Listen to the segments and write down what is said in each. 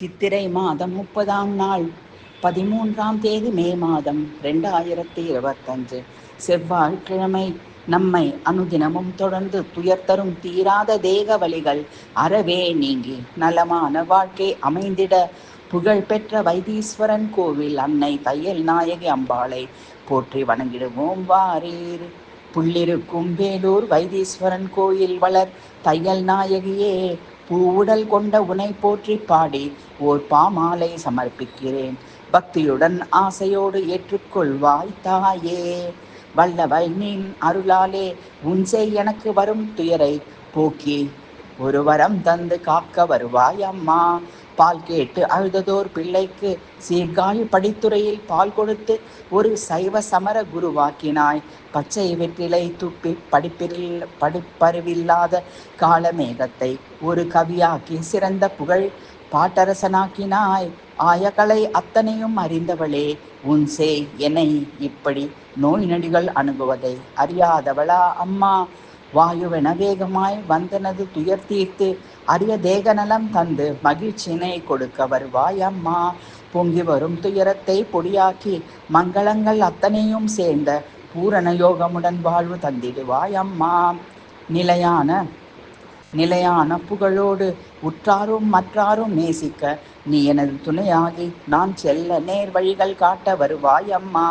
சித்திரை மாதம் 30ஆம் நாள் 13ஆம் தேதி மே மாதம் 2025 செவ்வாய்க்கிழமை. நம்மை அனுதினமும் தொடர்ந்து துயர் தரும் தீராத தேக வலிகள் அறவே நீங்கி நலமான வாழ்க்கை அமைந்திட புகழ்பெற்ற வைத்தீஸ்வரன் கோவில் அன்னை தையல் நாயகி அம்பாளை போற்றி வணங்கிடுவோம் வாரீர். புள்ளிருக்கும் வேலூர் வைத்தீஸ்வரன் கோயில் வளர் தையல் நாயகியே, பூவுடல் கொண்ட உனை போற்றி பாடி ஓர் பாமாலை சமர்ப்பிக்கிறேன். பக்தியுடன் ஆசையோடு ஏற்றுக்கொள்வாய் தாயே. வல்லவள் நின் அருளாலே உன்செய் எனக்கு வரும் துயரை போக்கி ஒரு வரம் தந்து காக்க வருவாய் அம்மா. பால் கேட்டு அழுததோர் பிள்ளைக்கு சீர்காழி படித்துறையில் பால் கொடுத்து ஒரு சைவ சமர குருவாக்கினாய். பச்சை வெற்றிலை துப்பி படிப்பறிவில்லாத காலமேகத்தை ஒரு கவியாக்கி சிறந்த புகழ் பாட்டரசனாக்கினாய். ஆயகலை அத்தனையும் அறிந்தவளே, உன் செய் என்னை இப்படி நோய் நொடிகள் அணுகுவதை அறியாதவளா அம்மா? வாயுவென வேகமாய் வந்தனது துயர் தீர்த்து அரிய தேகநலம் தந்து மகிழ்ச்சியினை கொடுக்க வருவாய் அம்மா. பொங்கி வரும் துயரத்தை பொடியாக்கி மங்களங்கள் அத்தனையும் சேர்ந்த பூரண யோகமுடன் வாழ்வு தந்திடுவாய் அம்மா. நிலையான புகழோடு உற்றாரும் மற்றாரும் நேசிக்க நீ எனது துணையாகி நான் செல்ல நேர் வழிகள் காட்ட வருவாய் அம்மா.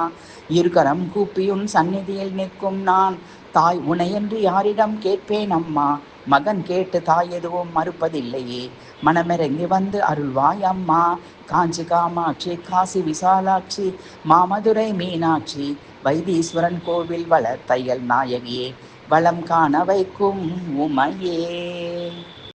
இருகரம் கூப்பியுன் சந்நிதியில் நிற்கும் நான் தாய் உனையென்று யாரிடம் கேட்பேன் அம்மா. மகன் கேட்டு தாய் எதுவும் மறுப்பதில்லையே, மனமிறங்கி வந்து அருள்வாய் அம்மா. காஞ்சி காமாட்சி, காசி விசாலாட்சி, மாமதுரை மீனாட்சி, வைத்தீஸ்வரன் கோவில் வளர் தையல் நாயகியே, வளம் காண வைக்கும் உமையே.